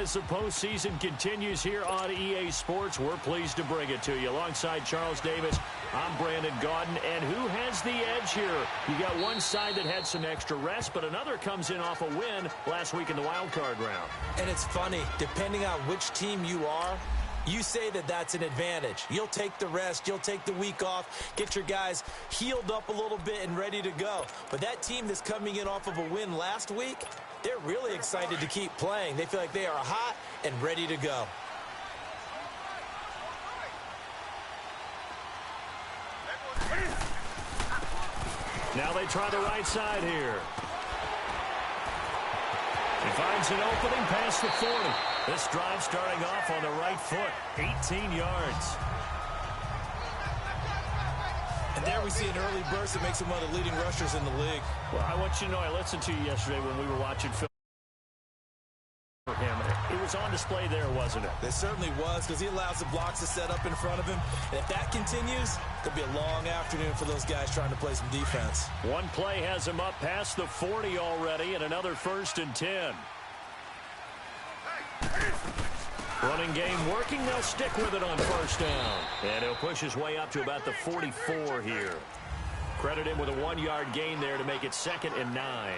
As the postseason continues here on EA Sports, we're pleased to bring it to you. Alongside Charles Davis, I'm Brandon Gaudin. And who has the edge here? You got one side that had some extra rest, but another comes in off a win last week in the wild card round. And it's funny, depending on which team you are, you say that that's an advantage. You'll take the rest, you'll take the week off, get your guys healed up a little bit and ready to go. But that team that's coming in off of a win last week, they're really excited to keep playing. They feel like they are hot and ready to go. Now they try the right side here. He finds an opening past the 40. This drive starting off on the right foot, 18 yards. And there we see an early burst that makes him one of the leading rushers in the league. Well, I want you to know, I listened to you yesterday when we were watching film for him. It was on display there, wasn't it? It certainly was, because he allows the blocks to set up in front of him. And if that continues, it'll be a long afternoon for those guys trying to play some defense. One play has him up past the 40 already, and another 1st and 10. Running game working. They'll stick with it on 1st down. And he'll push his way up to about the 44 here. Credit him with a 1-yard gain there to make it 2nd and 9.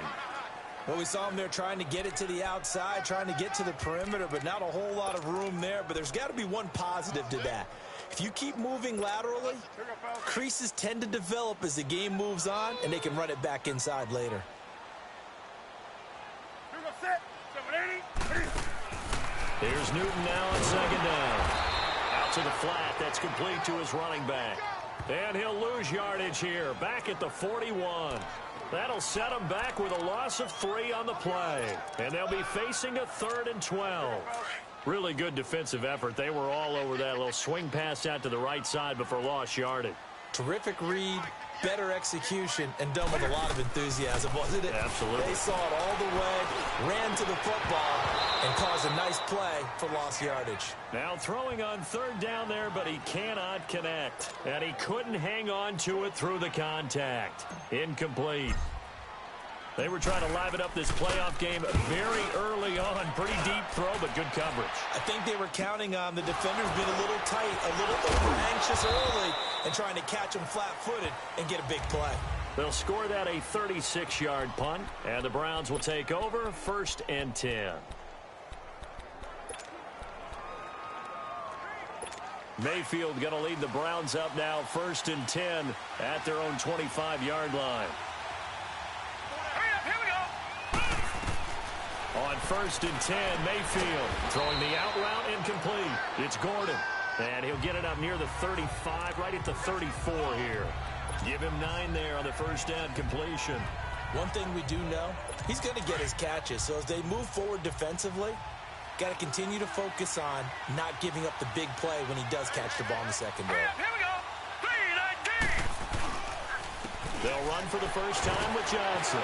Well, we saw him there trying to get it to the outside, trying to get to the perimeter, but not a whole lot of room there. But there's got to be one positive to that. If you keep moving laterally, creases tend to develop as the game moves on, and they can run it back inside later. Here's Newton now on 2nd down. Out to the flat. That's complete to his running back. And he'll lose yardage here. Back at the 41. That'll set him back with a loss of 3 on the play. And they'll be facing a 3rd and 12. Really good defensive effort. They were all over that little swing pass out to the right side before lost yardage. Terrific read, better execution, and done with a lot of enthusiasm, wasn't it? Absolutely. They saw it all the way, ran to the football, and caused a nice play for lost yardage. Now throwing on 3rd down there, but he cannot connect. And he couldn't hang on to it through the contact. Incomplete. They were trying to liven up this playoff game very early on. Pretty deep throw, but good coverage. I think they were counting on the defenders being a little tight, a little over-anxious early, and trying to catch them flat-footed and get a big play. They'll score that a 36-yard punt, and the Browns will take over 1st and 10. Mayfield going to lead the Browns up now 1st and 10 at their own 25-yard line. On 1st and 10, Mayfield throwing the out route incomplete. It's Gordon, and he'll get it up near the 35, right at the 34 here. Give him 9 there on the 1st down completion. One thing we do know, he's going to get his catches. So as they move forward defensively, got to continue to focus on not giving up the big play when he does catch the ball in the secondary. Here we go. 3-19. They'll run for the first time with Johnson.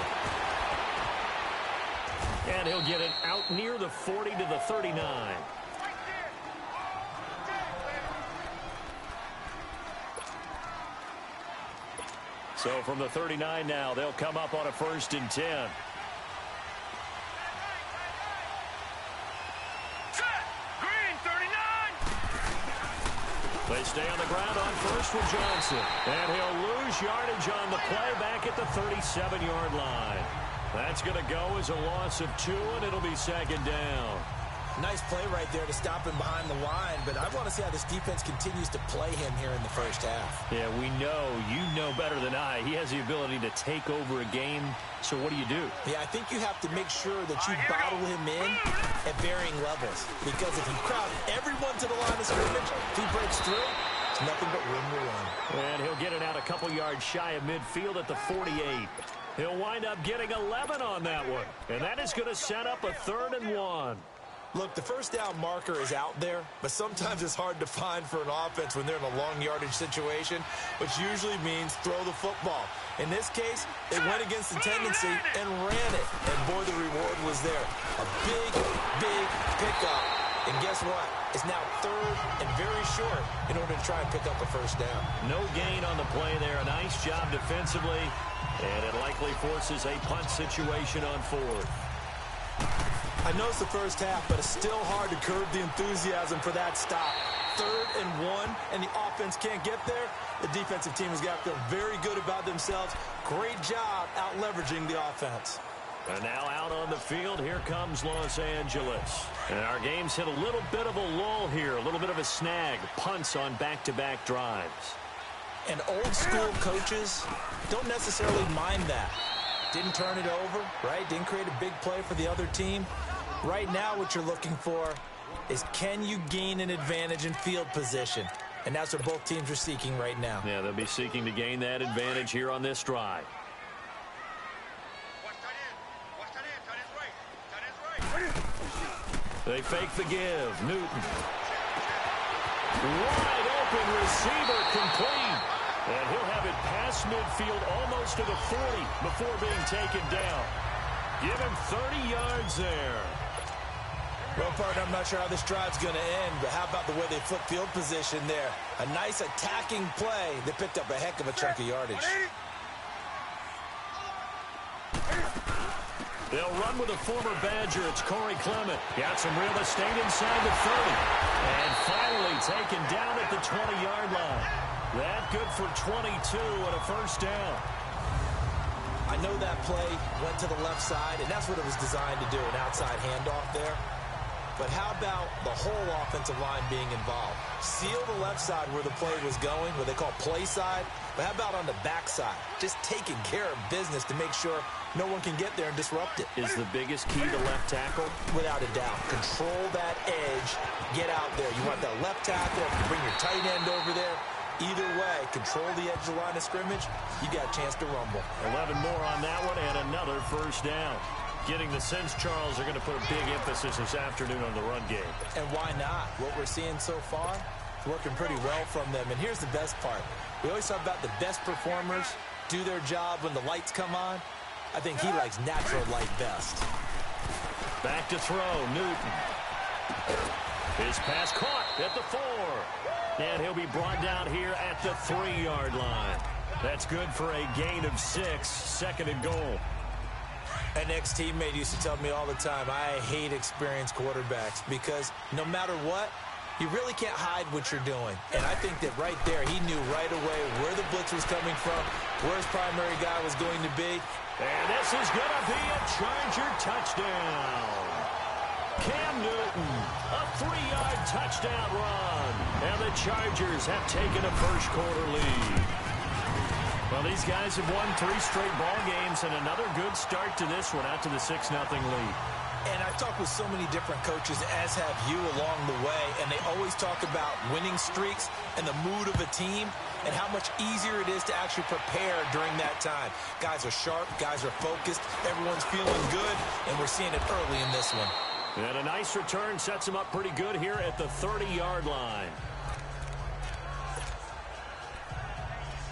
And he'll get it out near the 40 to the 39. So from the 39 now, they'll come up on a 1st and 10. They stay on the ground on 1st with Johnson. And he'll lose yardage on the play back at the 37-yard line. That's going to go as a loss of 2, and it'll be 2nd down. Nice play right there to stop him behind the line, but I want to see how this defense continues to play him here in the 1st half. Yeah, we know. You know better than I. He has the ability to take over a game, so what do you do? Yeah, I think you have to make sure that you bottle him in at varying levels, because if you crowd everyone to the line of scrimmage, if he breaks through, it's nothing but room to run. And he'll get it out a couple yards shy of midfield at the 48. He'll wind up getting 11 on that one, and that is going to set up a 3rd and 1. Look, the 1st down marker is out there, but sometimes it's hard to find for an offense when they're in a long yardage situation, which usually means throw the football. In this case, they went against the tendency and ran it, and boy, the reward was there. A big, big pickup, and guess what? It's now 3rd and very short in order to try and pick up a 1st down. No gain on the play there. A nice job defensively, and it likely forces a punt situation on 4th. I know it's the first half, but it's still hard to curb the enthusiasm for that stop. 3rd and 1, and the offense can't get there. The defensive team has got to feel very good about themselves. Great job out-leveraging the offense. And now out on the field, here comes Los Angeles. And our game's hit a little bit of a lull here, a little bit of a snag. Punts on back-to-back drives. And old-school coaches don't necessarily mind that. Didn't turn it over, right? Didn't create a big play for the other team. Right now what you're looking for is, can you gain an advantage in field position? And that's what both teams are seeking right now. Yeah, they'll be seeking to gain that advantage here on this drive. They fake the give. Newton. Wide open receiver complete. And he'll have it past midfield almost to the 40 before being taken down. Give him 30 yards there. Well, partner, I'm not sure how this drive's going to end, but how about the way they flip field position there? A nice attacking play. They picked up a heck of a chunk of yardage. They'll run with a former Badger. It's Corey Clement. Got some real estate inside the 30. And finally taken down at the 20-yard line. That good for 22 and a first down. I know that play went to the left side, and that's what it was designed to do, an outside handoff there. But how about the whole offensive line being involved? Seal the left side where the play was going, what they call play side. But how about on the back side? Just taking care of business to make sure no one can get there and disrupt it. Is the biggest key to left tackle? Without a doubt. Control that edge. Get out there. You want that left tackle. If you bring your tight end over there, either way, control the edge of the line of scrimmage, you got a chance to rumble. 11 more on that one and another first down. Getting the sense, Charles, are going to put a big emphasis this afternoon on the run game. And why not? What we're seeing so far is working pretty well from them. And here's the best part. We always talk about the best performers do their job when the lights come on. I think he likes natural light best. Back to throw, Newton. His pass caught at the 4. And he'll be brought down here at the 3-yard line. That's good for a gain of 6, 2nd and goal. An ex-teammate used to tell me all the time, I hate experienced quarterbacks because no matter what, you really can't hide what you're doing. And I think that right there, he knew right away where the blitz was coming from, where his primary guy was going to be. And this is going to be a Charger touchdown. Cam Newton, a 3-yard touchdown run. And the Chargers have taken a first-quarter lead. Well, these guys have won 3 straight ball games, and another good start to this one out to the 6-0 lead. And I've talked with so many different coaches, as have you along the way, and they always talk about winning streaks and the mood of a team and how much easier it is to actually prepare during that time. Guys are sharp, guys are focused, everyone's feeling good, and we're seeing it early in this one. And a nice return sets them up pretty good here at the 30-yard line.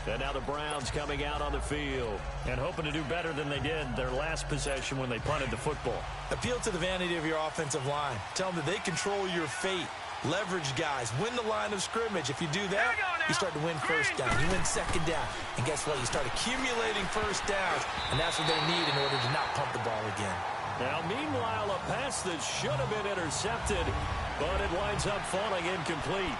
And now the Browns coming out on the field and hoping to do better than they did their last possession when they punted the football. Appeal to the vanity of your offensive line. Tell them that they control your fate. Leverage guys. Win the line of scrimmage. If you do that, you start to win first down. You win second down. And guess what? You start accumulating first downs. And that's what they need in order to not pump the ball again. Now, meanwhile, a pass that should have been intercepted, but it winds up falling incomplete.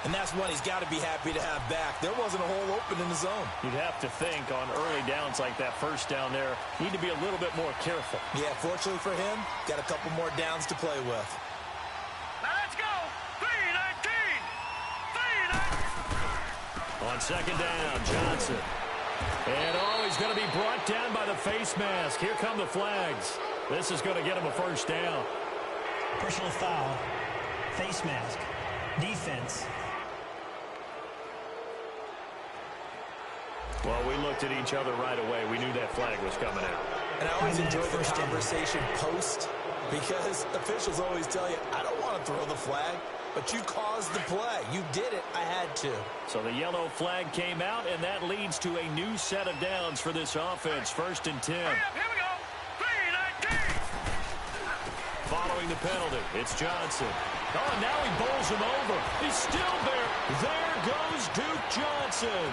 And that's one he's got to be happy to have back. There wasn't a hole open in the zone. You'd have to think on early downs like that first down there, need to be a little bit more careful. Yeah, fortunately for him, got a couple more downs to play with. Now let's go. 3-19. On second down, Johnson. And he's going to be brought down by the face mask. Here come the flags. This is going to get him a first down. Personal foul, face mask, defense. Well, we looked at each other right away. We knew that flag was coming out. And I always enjoy the conversation post because officials always tell you, I don't want to throw the flag, but you caused the play. You did it. I had to. So the yellow flag came out, and that leads to a new set of downs for this offense. 1st and 10. Here we go. 3-19. Following the penalty, it's Johnson. Oh, and now he bowls him over. He's still there. There goes Duke Johnson.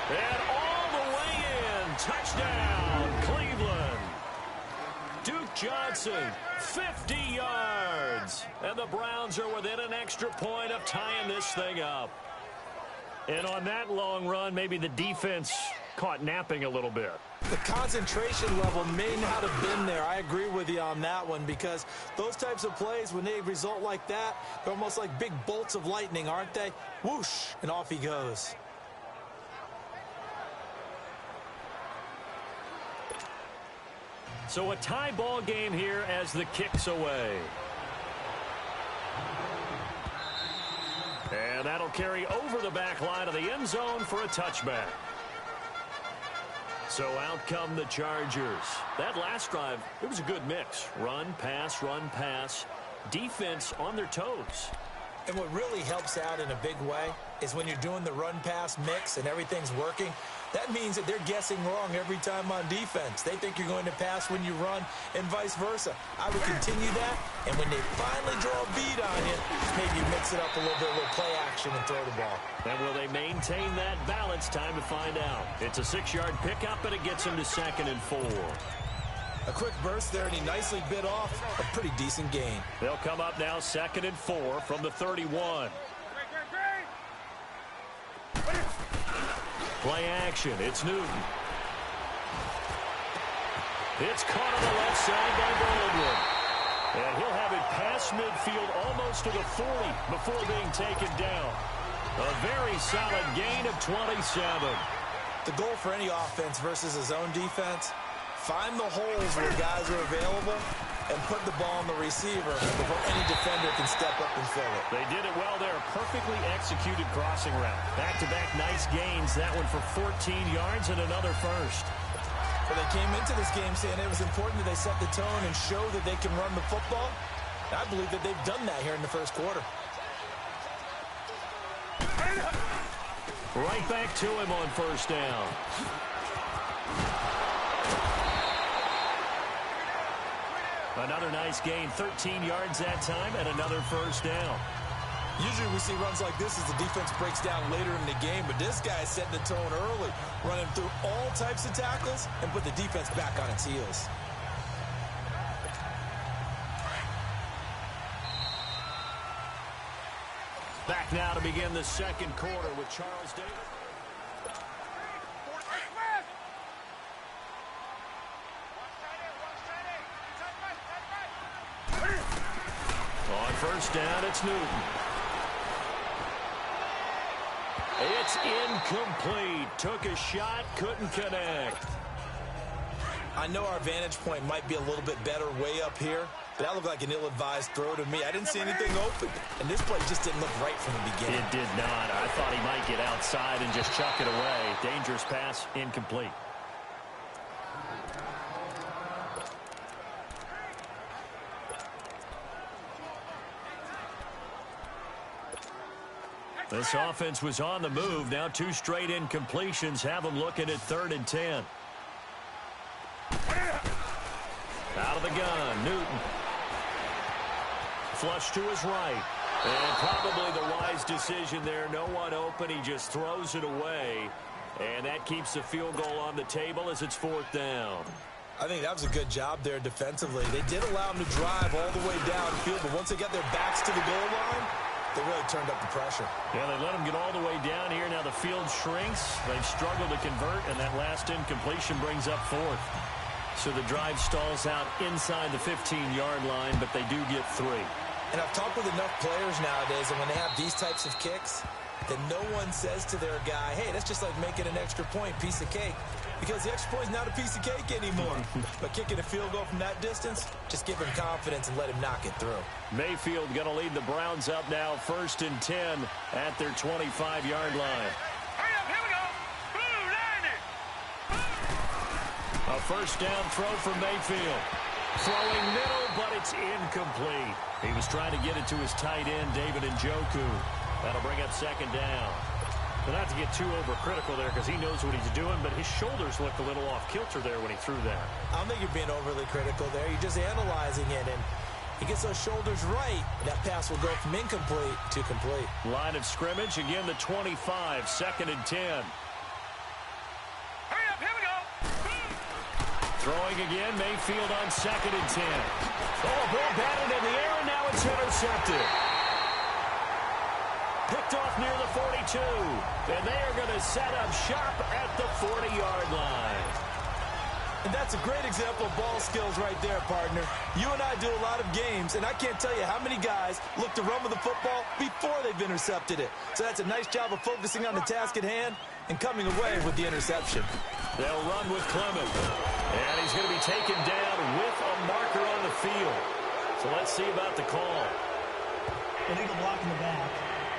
And all the way in. Touchdown, Cleveland. Duke Johnson, 50 yards. And the Browns are within an extra point of tying this thing up. And on that long run, maybe the defense caught napping a little bit. The concentration level may not have been there. I agree with you on that one, because those types of plays, when they result like that, they're almost like big bolts of lightning, aren't they? Whoosh, and off he goes. So a tie ball game here as the kick's away. And that'll carry over the back line of the end zone for a touchback. So out come the Chargers. That last drive, it was a good mix. Run, pass, defense on their toes. And what really helps out in a big way is when you're doing the run-pass mix and everything's working, that means that they're guessing wrong every time on defense. They think you're going to pass when you run and vice versa. I would continue that, and when they finally draw a bead on you, maybe you mix it up a little bit, a little play action, and throw the ball. And will they maintain that balance? Time to find out. It's a 6-yard pickup, but it gets them to 2nd and 4. A quick burst there, and he nicely bit off a pretty decent gain. They'll come up now 2nd and 4 from the 31. Play action. It's Newton. It's caught on the left side by Baldwin. And he'll have it past midfield almost to the 40 before being taken down. A very solid gain of 27. The goal for any offense versus a zone defense, find the holes where guys are available and put the ball on the receiver before any defender can step up and fill it. They did it well there. Perfectly executed crossing route. Back-to-back nice gains. That one for 14 yards and another first. Well, they came into this game saying it was important that they set the tone and show that they can run the football. I believe that they've done that here in the first quarter. Right back to him on first down. Another nice gain, 13 yards that time, and another first down. Usually we see runs like this as the defense breaks down later in the game, but this guy is setting the tone early, running through all types of tackles and put the defense back on its heels. Back now to begin the second quarter with Charles Davis. On first down, it's Newton. It's incomplete. Took a shot, couldn't connect. I know our vantage point might be a little bit better way up here, but that looked like an ill-advised throw to me. I didn't see anything open, and this play just didn't look right from the beginning. It did not. I thought he might get outside and just chuck it away. Dangerous pass, incomplete. This offense was on the move. Now 2 straight incompletions have them looking at 3rd and 10. Out of the gun, Newton. Flush to his right. And probably the wise decision there. No one open. He just throws it away. And that keeps the field goal on the table as it's 4th down. I think that was a good job there defensively. They did allow him to drive all the way downfield, but once they got their backs to the goal line, they really turned up the pressure. Yeah, they let them get all the way down here. Now the field shrinks. They've struggled to convert, and that last incompletion brings up 4th. So the drive stalls out inside the 15-yard line, but they do get 3. And I've talked with enough players nowadays, and when they have these types of kicks, that no one says to their guy, hey, that's just like making an extra point, piece of cake. Because the extra point is not a piece of cake anymore. But kicking a field goal from that distance, just give him confidence and let him knock it through. Mayfield going to lead the Browns up now, 1st and 10 at their 25-yard line. Hurry up, here we go. Blue 90. A first down throw from Mayfield. Throwing middle, but it's incomplete. He was trying to get it to his tight end, David Njoku. That'll bring up 2nd down. But not to get too overcritical there because he knows what he's doing, but his shoulders looked a little off kilter there when he threw that. I don't think you're being overly critical there. You're just analyzing it, and he gets those shoulders right. That pass will go from incomplete to complete. Line of scrimmage, again the 25, 2nd and 10. Hurry up, here we go. Throwing again, Mayfield on 2nd and 10. Oh, ball batted in the air, and now it's intercepted. Picked off near the 42. And they are going to set up shop at the 40-yard line. And that's a great example of ball skills right there, partner. You and I do a lot of games, and I can't tell you how many guys look to run with the football before they've intercepted it. So that's a nice job of focusing on the task at hand and coming away with the interception. They'll run with Clement. And he's going to be taken down with a marker on the field. So let's see about the call. Illegal block in the back.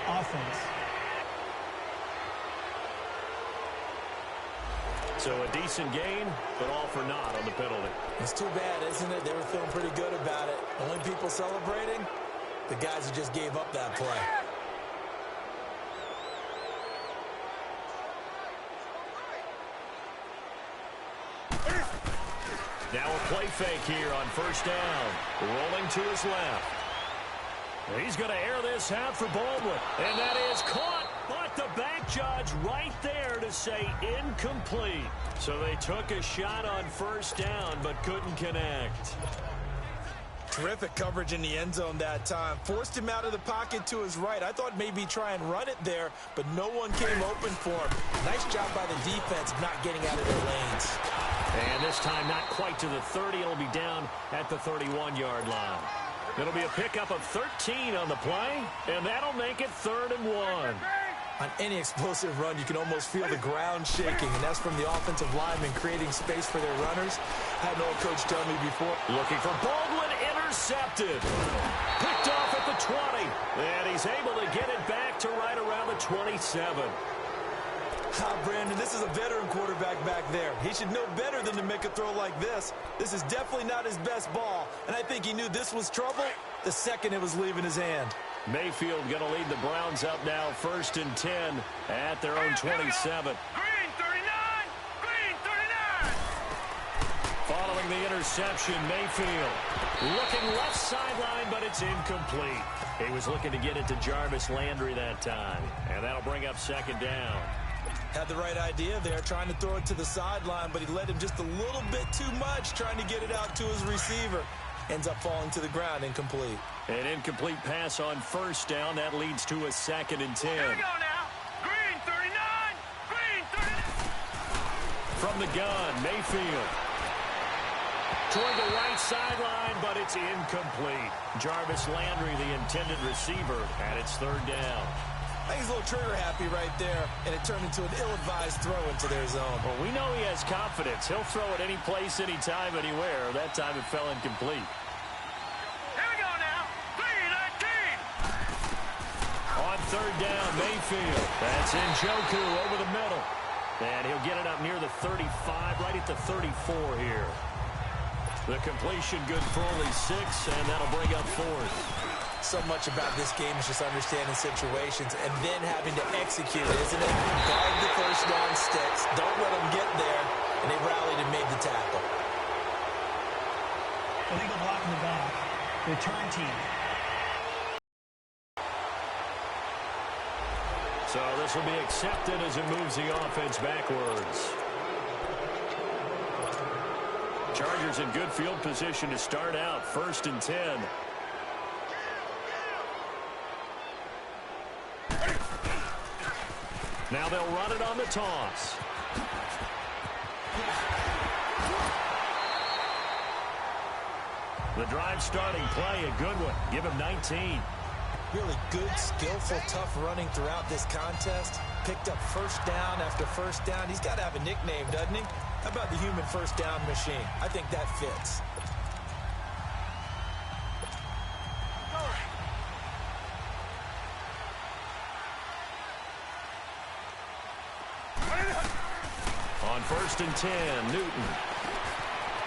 Offense. So a decent gain, but all for naught on the penalty. It's too bad, isn't it? They were feeling pretty good about it. Only people celebrating, the guys who just gave up that play. Now a play fake here on 1st down. Rolling to his left. He's going to air this out for Baldwin. And that is caught. But the back judge right there to say incomplete. So they took a shot on 1st down but couldn't connect. Terrific coverage in the end zone that time. Forced him out of the pocket to his right. I thought maybe try and run it there, but no one came open for him. Nice job by the defense not getting out of their lanes. And this time not quite to the 30. It'll be down at the 31-yard line. It'll be a pickup of 13 on the play, and that'll make it 3rd and 1. On any explosive run, you can almost feel the ground shaking, and that's from the offensive linemen creating space for their runners. I had an old coach tell me before. Looking for Baldwin, intercepted. Picked off at the 20, and he's able to get it back to right around the 27. Brandon, this is a veteran quarterback back there. He should know better than to make a throw like this. This is definitely not his best ball, and I think he knew this was trouble the second it was leaving his hand. Mayfield going to lead the Browns up now 1st and 10 at their own 27. Green 39! Green 39! Following the interception, Mayfield looking left sideline, but it's incomplete. He was looking to get it to Jarvis Landry that time, and that'll bring up 2nd down. Had the right idea there, trying to throw it to the sideline, but he led him just a little bit too much, trying to get it out to his receiver. Ends up falling to the ground, incomplete. An incomplete pass on 1st down. That leads to a 2nd and 10. Here we go now. Green 39! Green 39! From the gun, Mayfield. Toward the right sideline, but it's incomplete. Jarvis Landry, the intended receiver, and it's 3rd down. I think he's a little trigger happy right there, and it turned into an ill-advised throw into their zone. Well, we know he has confidence. He'll throw it any place, anytime, anywhere. That time it fell incomplete. Here we go now. Green 19! On 3rd down, Mayfield. That's Njoku over the middle. And he'll get it up near the 35, right at the 34 here. The completion good for only 6, and that'll bring up 4th. So much about this game is just understanding situations and then having to execute, isn't it? Guard the 1st down sticks. Don't let them get there. And they rallied and made the tackle. Illegal block in the back. Return team. So this will be accepted as it moves the offense backwards. Chargers in good field position to start out. 1st and 10. Now they'll run it on the toss. The drive starting play, a good one. Give him 19. Really good, skillful, tough running throughout this contest. Picked up 1st down after 1st down. He's got to have a nickname, doesn't he? How about the human 1st down machine? I think that fits. On 1st and 10, Newton.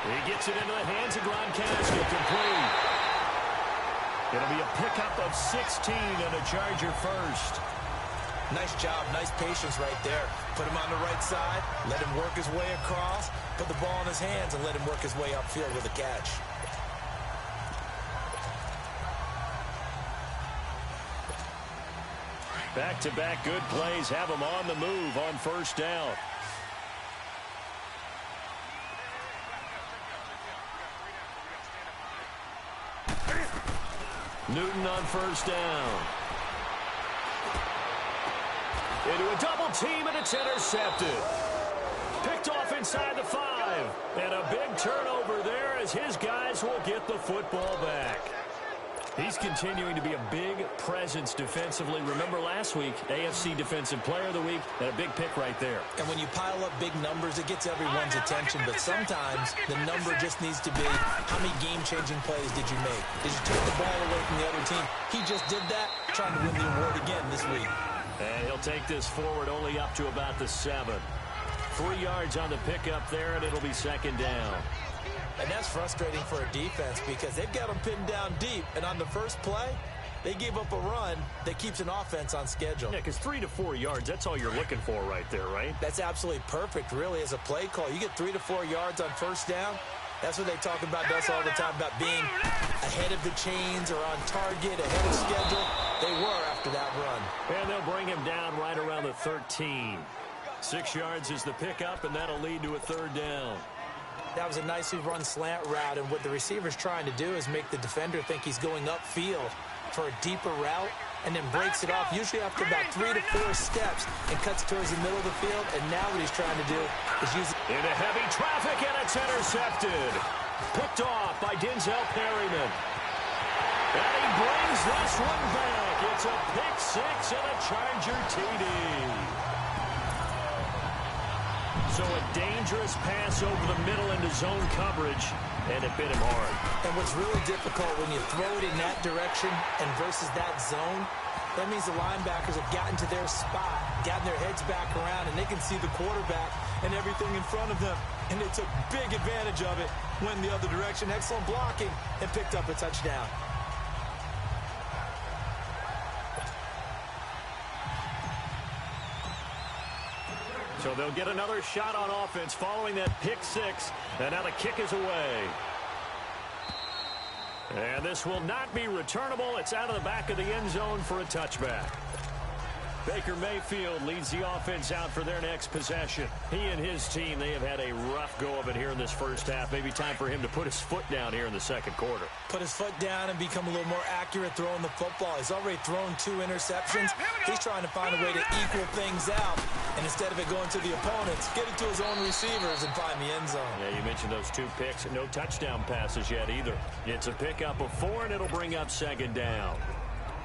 He gets it into the hands of Gronkowski, complete. It'll be a pickup of 16 and a Charger first. Nice job, nice patience right there. Put him on the right side, let him work his way across, put the ball in his hands, and let him work his way upfield with a catch. Back-to-back good plays have him on the move on 1st down. Newton on first down. Into a double team, and it's intercepted. Picked off inside the 5. And a big turnover there as his guys will get the football back. He's continuing to be a big presence defensively. Remember last week, AFC Defensive Player of the Week, and a big pick right there. And when you pile up big numbers, it gets everyone's attention. But sometimes the number just needs to be, how many game-changing plays did you make? Did you take the ball away from the other team? He just did that, trying to win the award again this week. And he'll take this forward only up to about the 7. 3 yards on the pickup there, and it'll be second down. And that's frustrating for a defense because they've got them pinned down deep. And on the first play, they gave up a run that keeps an offense on schedule. Yeah, because 3 to 4 yards, that's all you're looking for right there, right? That's absolutely perfect, really, as a play call. You get 3 to 4 yards on first down. That's what they talk about us all the time, about being ahead of the chains or on target, ahead of schedule. They were after that run. And they'll bring him down right around the 13. 6 yards is the pickup, and that'll lead to a third down. That was a nicely run slant route, and what the receiver's trying to do is make the defender think he's going upfield for a deeper route, and then breaks it off, usually after about 3 to 4 steps, and cuts towards the middle of the field. And now what he's trying to do is use it. Into heavy traffic, and it's intercepted. Picked off by Denzel Perryman. And he brings this one back. It's a pick 6 and a Charger TD. So a dangerous pass over the middle into zone coverage, and it bit him hard. And what's really difficult when you throw it in that direction and versus that zone, that means the linebackers have gotten to their spot, gotten their heads back around, and they can see the quarterback and everything in front of them. And they took big advantage of it, went the other direction, excellent blocking, and picked up a touchdown. So they'll get another shot on offense following that pick 6. And now the kick is away. And this will not be returnable. It's out of the back of the end zone for a touchback. Baker Mayfield leads the offense out for their next possession. He and his team, they have had a rough go of it here in this first half. Maybe time for him to put his foot down here in the second quarter. Put his foot down and become a little more accurate throwing the football. He's already thrown 2 interceptions. He's trying to find a way to equal things out. And instead of it going to the opponents, get it to his own receivers and find the end zone. Yeah, you mentioned those 2 picks. No touchdown passes yet either. It's a pickup of 4, and it'll bring up second down.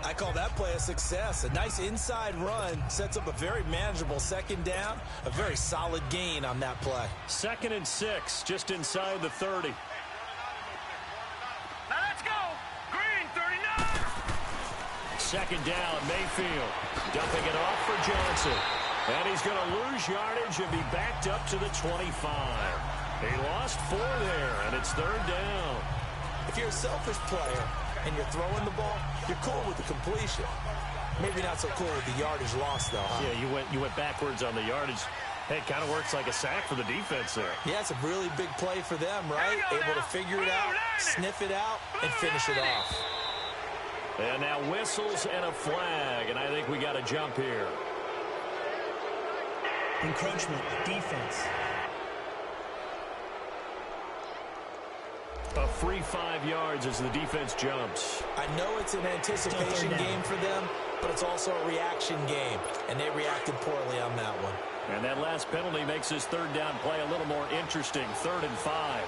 I call that play a success. A nice inside run sets up a very manageable second down. A very solid gain on that play. 2nd and 6, just inside the 30. Now let's go. Green 39. Second down, Mayfield dumping it off for Johnson. And he's going to lose yardage and be backed up to the 25. He lost 4 there, and it's third down. If you're a selfish player and you're throwing the ball, you're cool with the completion. Maybe not so cool with the yardage loss, though, huh? Yeah, you went backwards on the yardage. Hey, it kind of works like a sack for the defense there. Yeah, it's a really big play for them, right? Able to figure it out, sniff it out, and finish it off. And now whistles and a flag, and I think we got a jump here. Encroachment, defense. A free 5 yards as the defense jumps. I know it's an anticipation game for them, but it's also a reaction game, and they reacted poorly on that one. And that last penalty makes this third down play a little more interesting. 3rd and 5.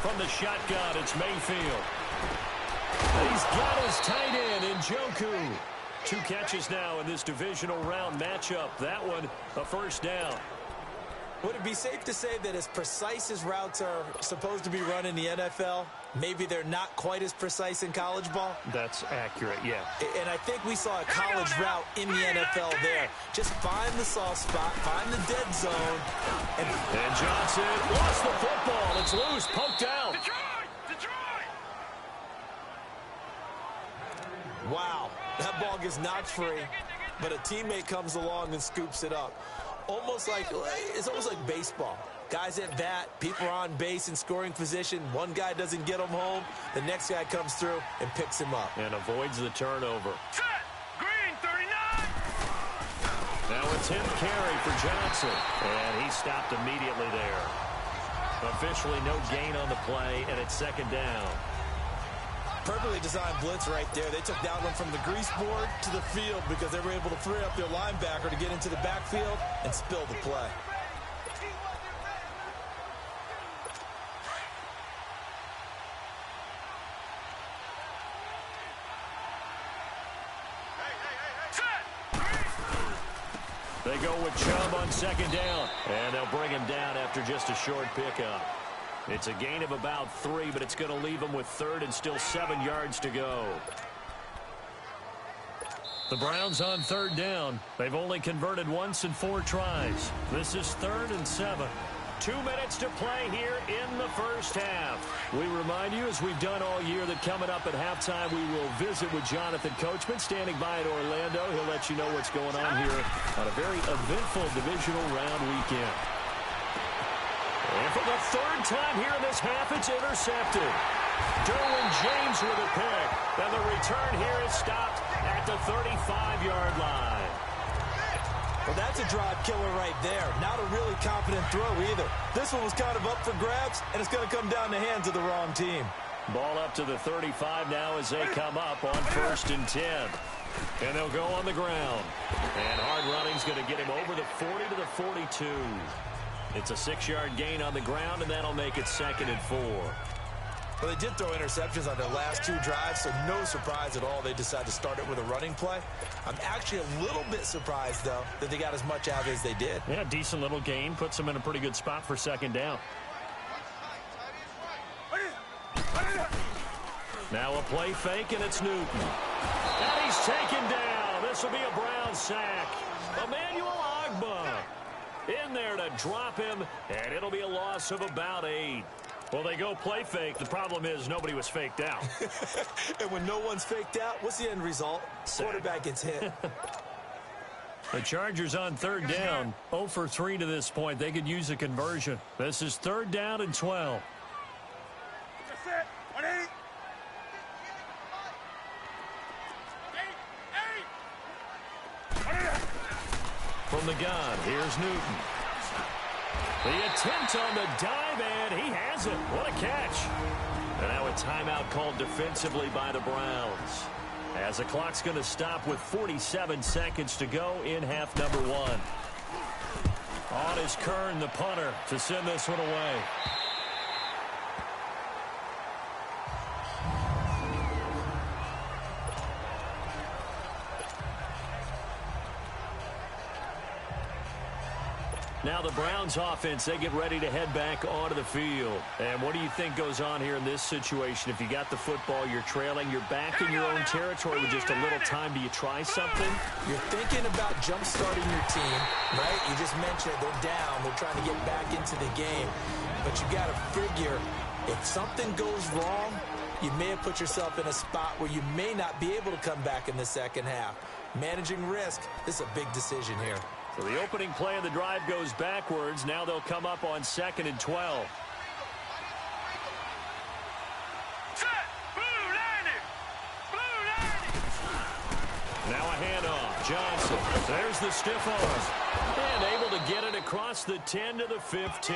From the shotgun, it's Mayfield. He's got his tight end in Njoku. 2 catches now in this divisional round matchup. That one, a first down. Would it be safe to say that as precise as routes are supposed to be run in the NFL, maybe they're not quite as precise in college ball? That's accurate, yeah. And I think we saw a college route in the NFL there. Just find the soft spot, find the dead zone. And Johnson lost the football. It's loose, poked out. Detroit! Wow, that ball gets knocked free, but a teammate comes along and scoops it up. It's almost like baseball. Guys at bat, people are on base in scoring position. One guy doesn't get him home. The next guy comes through and picks him up. And avoids the turnover. Set! Green 39! Now it's him carry for Johnson. And he stopped immediately there. Officially no gain on the play, and it's second down. Perfectly designed blitz right there. They took that one from the grease board to the field because they were able to free up their linebacker to get into the backfield and spill the play. They go with Chubb on second down, and they'll bring him down after just a short pickup. It's a gain of about 3, but it's going to leave them with third and still 7 yards to go. The Browns on third down. They've only converted once in 4 tries. This is 3rd and 7. 2 minutes to play here in the first half. We remind you, as we've done all year, that coming up at halftime, we will visit with Jonathan Coachman standing by in Orlando. He'll let you know what's going on here on a very eventful divisional round weekend. And for the 3rd time here in this half, it's intercepted. Derwin James with a pick. And the return here is stopped at the 35-yard line. Well, that's a drive killer right there. Not a really confident throw either. This one was kind of up for grabs, and it's going to come down the hands of the wrong team. Ball up to the 35 now as they come up on 1st and 10. And they'll go on the ground. And hard running's going to get him over the 40 to the 42. It's a 6-yard gain on the ground, and that'll make it 2nd and 4. Well, they did throw interceptions on their last 2 drives, so no surprise at all they decided to start it with a running play. I'm actually a little bit surprised, though, that they got as much out as they did. Yeah, decent little gain. Puts them in a pretty good spot for 2nd down. Now a play fake, and it's Newton. And he's taken down. This will be a Brown sack. Emmanuel Ogbah in there to drop him, and it'll be a loss of about 8. Well, they go play fake. The problem is nobody was faked out. And when no one's faked out, what's the end result? Quarterback gets hit. The Chargers on 3rd down. 0 for 3 to this point. They could use a conversion. This is 3rd down and 12. From the gun, here's Newton. The attempt on the dive, and he has it. What a catch. And now a timeout called defensively by the Browns. As the clock's going to stop with 47 seconds to go in half number 1. On is Kern, the punter, to send this one away. Now the Browns offense, they get ready to head back onto the field. And what do you think goes on here in this situation? If you got the football, you're trailing, you're back in your own territory with just a little time. Do you try something? You're thinking about jump-starting your team, right? You just mentioned they're down. They're trying to get back into the game. But you got to figure if something goes wrong, you may have put yourself in a spot where you may not be able to come back in the second half. Managing risk, this is a big decision here. So the opening play of the drive goes backwards. Now they'll come up on 2nd and 12. Now a handoff. Johnson. There's the stiff arm. And able to get it across the 10 to the 15.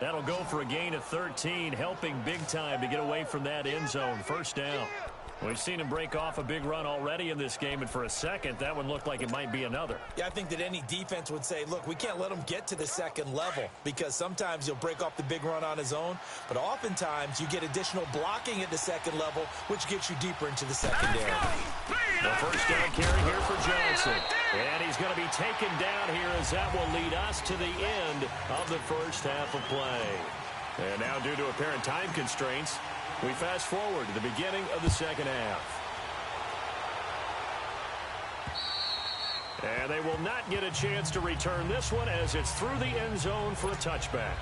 That'll go for a gain of 13, helping big time to get away from that end zone. 1st down. We've seen him break off a big run already in this game, and for a second, that one looked like it might be another. Yeah, I think that any defense would say, look, we can't let him get to the second level because sometimes he'll break off the big run on his own, but oftentimes you get additional blocking at the second level, which gets you deeper into the secondary. The 1st down carry here for Johnson, and he's going to be taken down here as that will lead us to the end of the first half of play. And now, due to apparent time constraints, we fast forward to the beginning of the second half. And they will not get a chance to return this one as it's through the end zone for a touchback.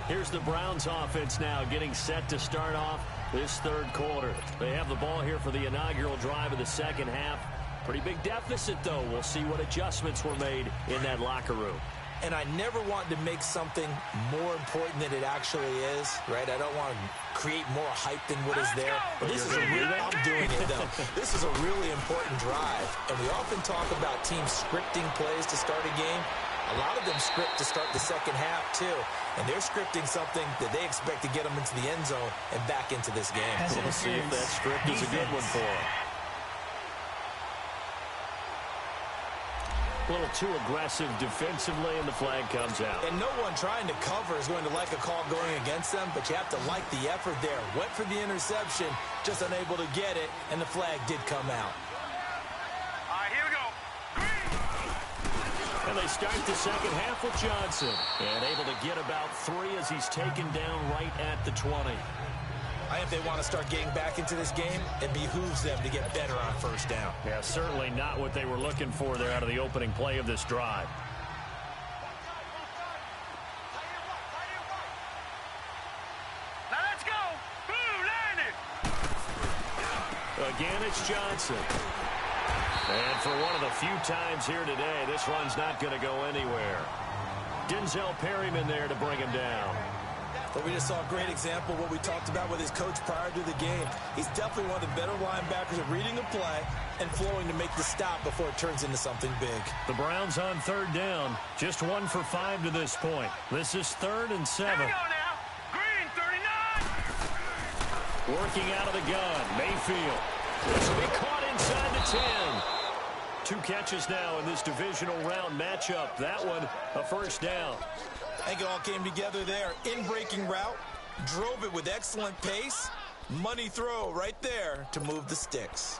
Here's the Browns offense now getting set to start off this 3rd quarter. They have the ball here for the inaugural drive of the second half. Pretty big deficit, though. We'll see what adjustments were made in that locker room. And I never want to make something more important than it actually is, right? I don't want to create more hype than what is there. But this is I'm doing it, though. This is a really important drive. And we often talk about teams scripting plays to start a game. A lot of them script to start the second half, too. And they're scripting something that they expect to get them into the end zone and back into this game. We'll see if that script is a good one for them. A little too aggressive defensively, and the flag comes out. And no one trying to cover is going to like a call going against them, but you have to like the effort there. Went for the interception, just unable to get it, and the flag did come out. All right, here we go. And they start the second half with Johnson. And able to get about 3 as he's taken down right at the 20. I think they want to start getting back into this game. It behooves them to get better on first down. Yeah, certainly not what they were looking for there out of the opening play of this drive. Now let's go. Boom, landed. Again, it's Johnson. And for one of the few times here today, this run's not going to go anywhere. Denzel Perryman there to bring him down. But we just saw a great example of what we talked about with his coach prior to the game. He's definitely one of the better linebackers at reading a play and flowing to make the stop before it turns into something big. The Browns on third down. Just 1 for 5 to this point. This is 3rd and 7. Here we go now. Green, 39. Working out of the gun. Mayfield. This will be caught inside the 10. 2 catches now in this divisional round matchup. That one, a first down. I think it all came together there. In-breaking route, drove it with excellent pace. Money throw right there to move the sticks.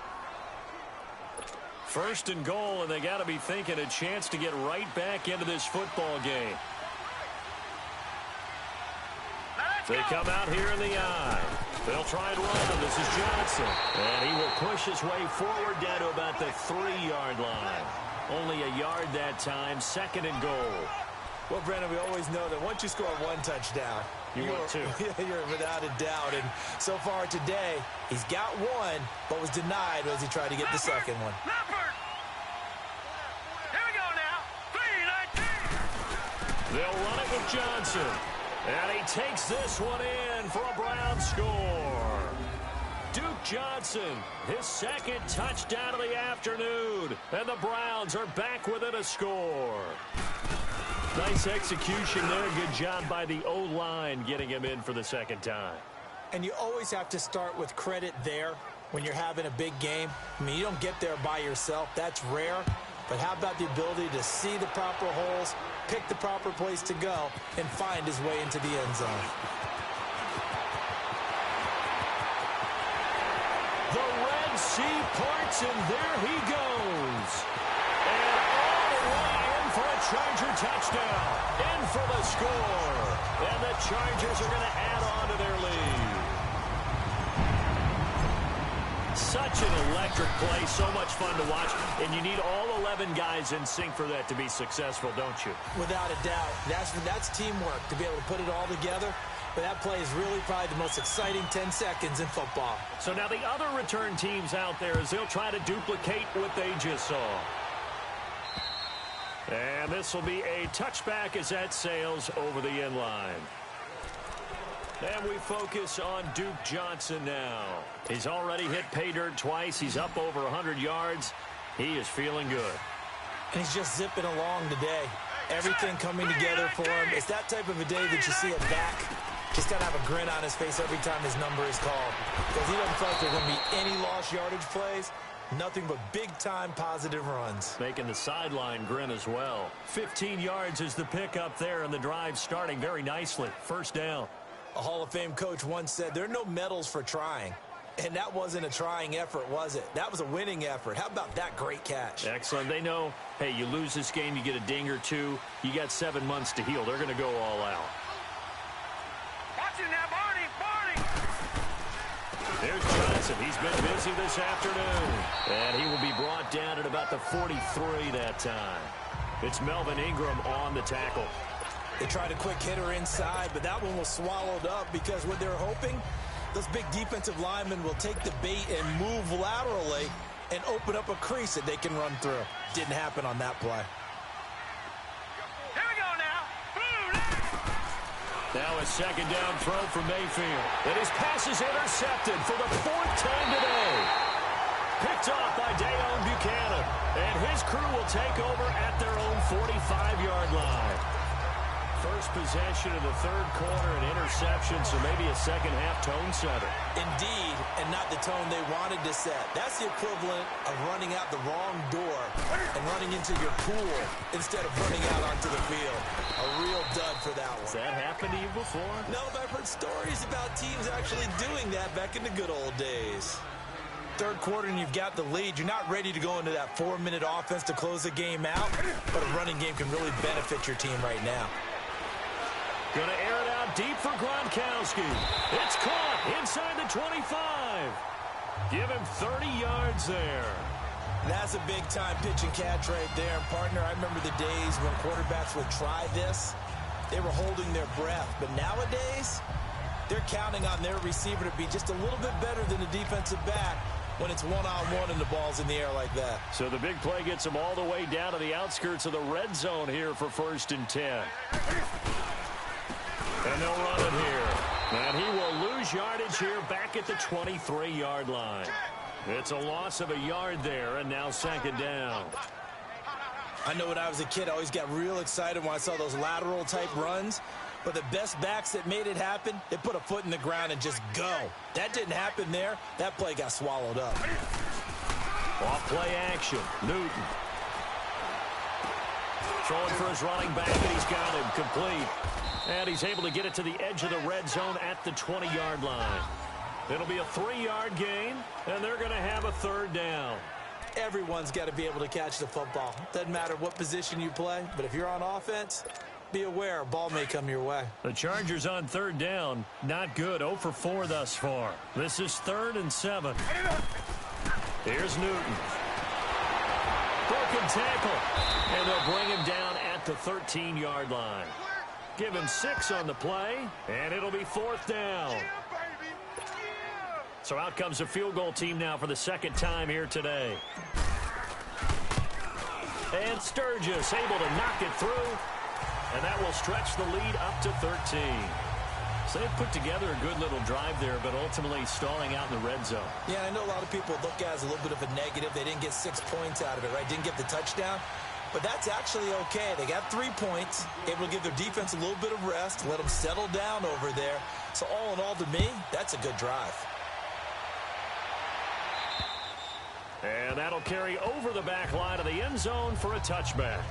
1st and goal, and they got to be thinking a chance to get right back into this football game. They come out here in the eye. They'll try and run. This is Johnson. And he will push his way forward down to about the 3-yard line. Only a yard that time. 2nd and goal. Well, Brandon, we always know that once you score 1 touchdown, you're without a doubt. And so far today, he's got 1, but was denied as he tried to get the second one. Leopard. Here we go now. 3-19. They'll run it with Johnson. And he takes this one in for a Brown score. Duke Johnson, his 2nd touchdown of the afternoon. And the Browns are back within a score. Nice execution there. Good job by the O-line getting him in for the 2nd time. And you always have to start with credit there when you're having a big game. I mean, you don't get there by yourself. That's rare. But how about the ability to see the proper holes, pick the proper place to go, and find his way into the end zone? The Red Sea parts, and there he goes. And all the way in for a Charger touchdown. In for the score. And the Chargers are going to add on to their lead. Such an electric play, so much fun to watch, and you need all 11 guys in sync for that to be successful, don't you? Without a doubt. That's teamwork to be able to put it all together. But that play is really probably the most exciting 10 seconds in football. So now the other return teams out there, as they'll try to duplicate what they just saw. And this will be a touchback as that sails over the end line. And we focus on Duke Johnson now. He's already hit pay dirt twice. He's up over 100 yards. He is feeling good. And he's just zipping along today. Everything coming together for him. It's that type of a day that you see it back. Just got to have a grin on his face every time his number is called. Because he doesn't feel like there's going to be any lost yardage plays. Nothing but big-time positive runs. Making the sideline grin as well. 15 yards is the pickup there, and the drive starting very nicely. First down. A Hall of Fame coach once said, there are no medals for trying. And that wasn't a trying effort, was it? That was a winning effort. How about that great catch? Excellent. They know, hey, you lose this game, you get a ding or two. You got 7 months to heal. They're going to go all out. Watch it now, Barney. There's Johnson. He's been busy this afternoon. And he will be brought down at about the 43 that time. It's Melvin Ingram on the tackle. They tried a quick hitter inside, but that one was swallowed up because what they're hoping, those big defensive linemen will take the bait and move laterally and open up a crease that they can run through. Didn't happen on that play. Here we go now. Now a 2nd down throw for Mayfield. And his pass is intercepted for the 4th time today. Picked off by Dayon Buchanan. And his crew will take over at their own 45-yard line. First possession of the third quarter, an interception, so maybe a second-half tone setter. Indeed, and not the tone they wanted to set. That's the equivalent of running out the wrong door and running into your pool instead of running out onto the field. A real dud for that one. Has that happened to you before? No, but I've heard stories about teams actually doing that back in the good old days. Third quarter and you've got the lead. You're not ready to go into that 4-minute offense to close the game out, but a running game can really benefit your team right now. Going to air it out deep for Gronkowski. It's caught inside the 25. Give him 30 yards there. That's a big-time pitch and catch right there. And, partner, I remember the days when quarterbacks would try this. They were holding their breath. But nowadays, they're counting on their receiver to be just a little bit better than the defensive back when it's one-on-one and the ball's in the air like that. So the big play gets them all the way down to the outskirts of the red zone here for 1st and 10. And they'll run it here. And he will lose yardage here back at the 23-yard line. It's a loss of a yard there, and now 2nd down. I know when I was a kid, I always got real excited when I saw those lateral-type runs. But the best backs that made it happen, they put a foot in the ground and just go. That didn't happen there. That play got swallowed up. Off play action. Newton. Throwing for his running back, and he's got him complete. And he's able to get it to the edge of the red zone at the 20-yard line. It'll be a 3-yard gain, and they're going to have a 3rd down. Everyone's got to be able to catch the football. Doesn't matter what position you play, but if you're on offense, be aware a ball may come your way. The Chargers on 3rd down. Not good. 0 for 4 thus far. This is 3rd and 7. Here's Newton. Broken tackle. And they'll bring him down at the 13-yard line. Give him 6 on the play, and it'll be 4th down. So out comes the field goal team now for the 2nd time here today. And Sturgis able to knock it through, and that will stretch the lead up to 13. So they've put together a good little drive there, but ultimately stalling out in the red zone. Yeah, I know a lot of people look at it as a little bit of a negative. They didn't get 6 points out of it, right? Didn't get the touchdown. But that's actually okay. They got 3 points, able to give their defense a little bit of rest, let them settle down over there. So all in all, to me, that's a good drive. And that'll carry over the back line of the end zone for a touchback.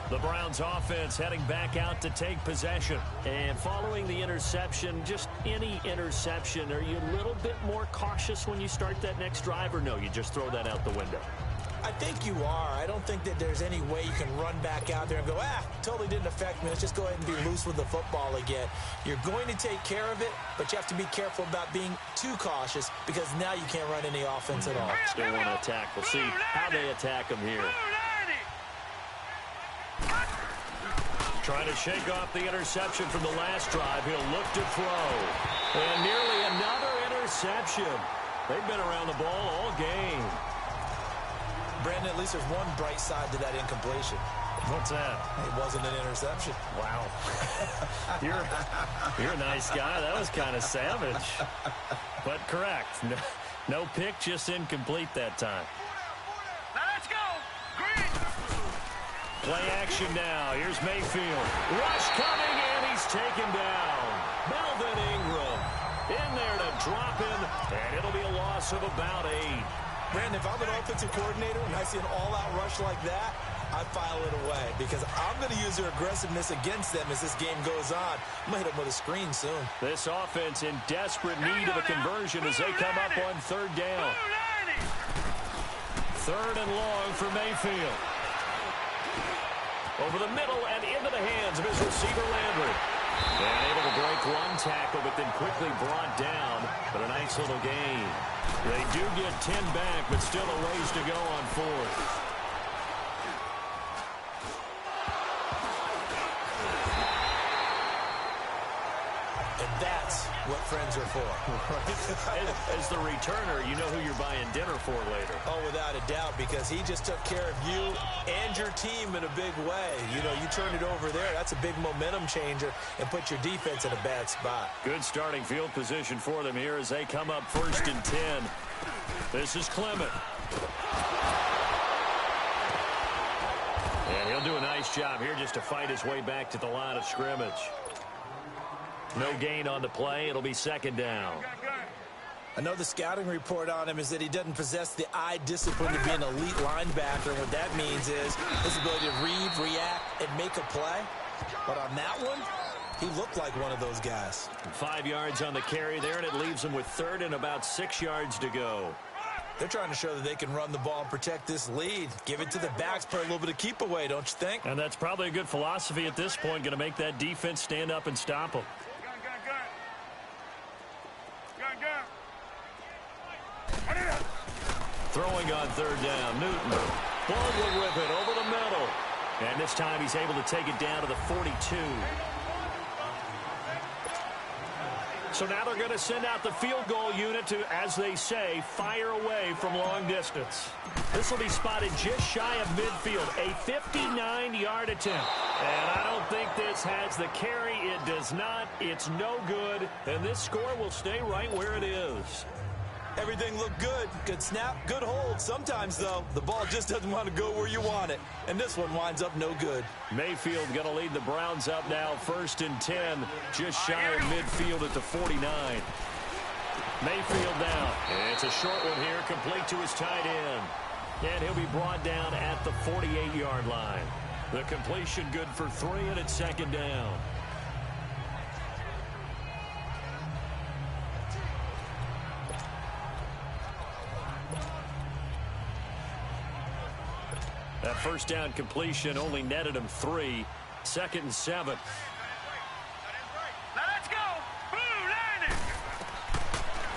The Browns offense heading back out to take possession. And following the interception, just any interception, are you a little bit more cautious when you start that next drive, or no, you just throw that out the window? I think you are. I don't think that there's any way you can run back out there and go, totally didn't affect me. Let's just go ahead and be loose with the football again. You're going to take care of it, but you have to be careful about being too cautious because now you can't run any offense at all. Still want to attack. We'll see how they attack him here. Trying to shake off the interception from the last drive. He'll look to throw. And nearly another interception. They've been around the ball all game. Brandon, at least there's one bright side to that incompletion. What's that? It wasn't an interception. Wow. You're a nice guy. That was kind of savage. But correct. No pick, just incomplete that time. Now let's go. Green. Play action now. Here's Mayfield. Rush coming, and he's taken down. Melvin Ingram in there to drop him, and it'll be a loss of about 8. Brandon, if I'm an offensive coordinator and I see an all-out rush like that, I file it away because I'm going to use their aggressiveness against them as this game goes on. I'm going to hit them with a screen soon. This offense in desperate need of a conversion as they come up on 3rd down. 3rd and long for Mayfield. Over the middle and into the hands of his receiver, Landry. And able to break one tackle, but then quickly brought down. But a nice little gain. They do get 10 back, but still a ways to go on 4th. And that's what friends are for. As the returner, you know who you're buying dinner for later. Oh, without a doubt, because he just took care of you and your team in a big way. You know, you turn it over there, that's a big momentum changer and put your defense in a bad spot. Good starting field position for them here as they come up 1st and 10. This is Clement. And he'll do a nice job here just to fight his way back to the line of scrimmage. No gain on the play. It'll be second down. I know the scouting report on him is that he doesn't possess the eye discipline to be an elite linebacker. And what that means is his ability to read, react, and make a play. But on that one, he looked like one of those guys. 5 yards on the carry there, and it leaves him with third and about 6 yards to go. They're trying to show that they can run the ball and protect this lead. Give it to the backs, play a little bit of keep away, don't you think? And that's probably a good philosophy at this point, going to make that defense stand up and stop them. Throwing on third down, Newton. Baldwin with it over the middle. And this time he's able to take it down to the 42. So now they're going to send out the field goal unit to, as they say, fire away from long distance. This will be spotted just shy of midfield, a 59-yard attempt. And I don't think this has the carry. It does not. It's no good. And this score will stay right where it is. Everything looked good. Good snap, good hold. Sometimes, though, the ball just doesn't want to go where you want it. And this one winds up no good. Mayfield going to lead the Browns up now, 1st and 10, just shy of midfield at the 49. Mayfield now. It's a short one here, complete to his tight end. And he'll be brought down at the 48-yard line. The completion good for 3, and it's second down. That first down completion only netted him 3. 2nd and 7. Let's go. Boo, line it.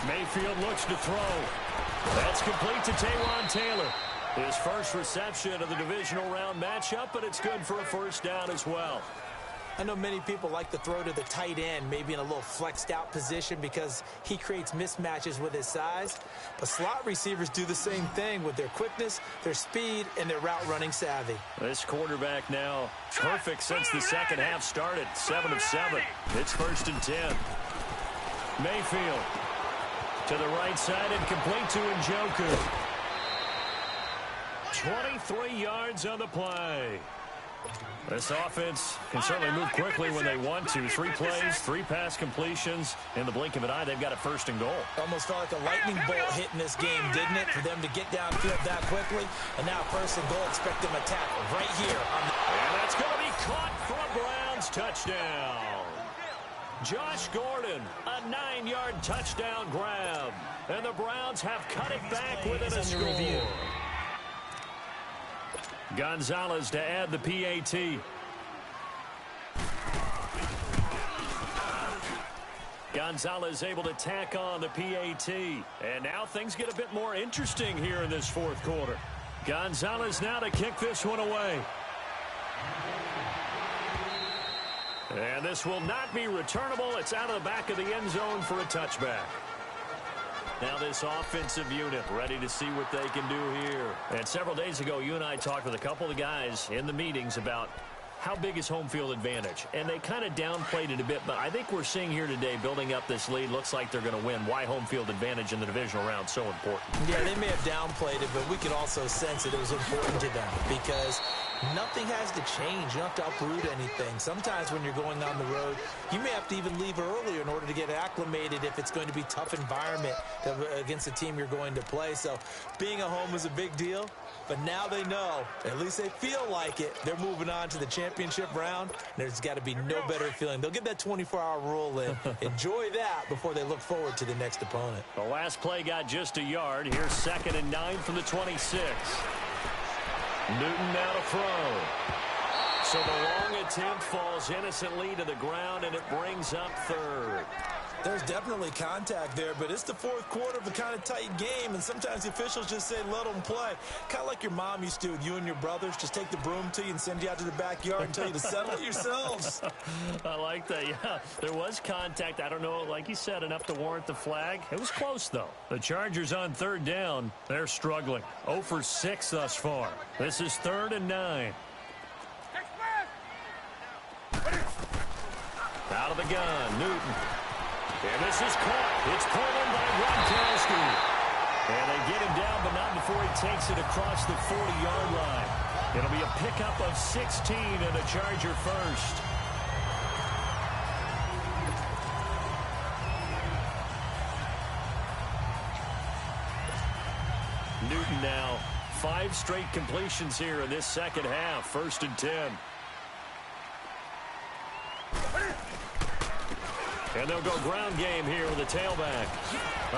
Mayfield looks to throw. That's complete to Taywan Taylor. His first reception of the divisional round matchup, but it's good for a first down as well. I know many people like to throw to the tight end, maybe in a little flexed out position because he creates mismatches with his size. But slot receivers do the same thing with their quickness, their speed, and their route running savvy. This quarterback now perfect since the second half started. 7 of 7. It's 1st and 10. Mayfield to the right side and complete to Njoku. 23 yards on the play. This offense can certainly move quickly when they want to. 3 plays, 3 pass completions. In the blink of an eye, they've got a 1st and goal. Almost felt like a lightning bolt hit in this game, didn't it? For them to get downfield that quickly. And now 1st and goal, expect them to tackle right here. And that's going to be caught for a Browns touchdown. Josh Gordon, a 9-yard touchdown grab. And the Browns have cut it back within a score. Gonzalez to add the PAT. Gonzalez able to tack on the PAT. And now things get a bit more interesting here in this 4th quarter. Gonzalez now to kick this one away. And this will not be returnable. It's out of the back of the end zone for a touchback. Now this offensive unit ready to see what they can do here. And several days ago, you and I talked with a couple of guys in the meetings about how big is home field advantage. And they kind of downplayed it a bit, but I think we're seeing here today, building up this lead, looks like they're going to win. Why home field advantage in the divisional round so important? Yeah, they may have downplayed it, but we could also sense that it was important to them because nothing has to change. You don't have to uproot anything. Sometimes when you're going on the road, you may have to even leave earlier in order to get acclimated if it's going to be a tough environment against the team you're going to play. So being at home is a big deal, but now they know, at least they feel like it, they're moving on to the championship round. There's got to be no better feeling. They'll get that 24-hour rule in. Enjoy that before they look forward to the next opponent. The last play got just a yard. Here's 2nd and 9 from the 26. Newton now to throw. So the long attempt falls innocently to the ground, and it brings up 3rd. There's definitely contact there, but it's the 4th quarter of a kind of tight game, and sometimes the officials just say, let them play. Kind of like your mom used to with you and your brothers. Just take the broom to you and send you out to the backyard and tell you to settle it yourselves. I like that, yeah. There was contact. I don't know, like you said, enough to warrant the flag. It was close, though. The Chargers on 3rd down. They're struggling. 0 for 6 thus far. This is 3rd and 9. Out of the gun, Newton. And this is caught. It's pulled in by Gronkowski. And they get him down, but not before he takes it across the 40-yard line. It'll be a pickup of 16 and a Charger first. Newton now 5 straight completions here in this second half. 1st and 10. And they'll go ground game here with a tailback.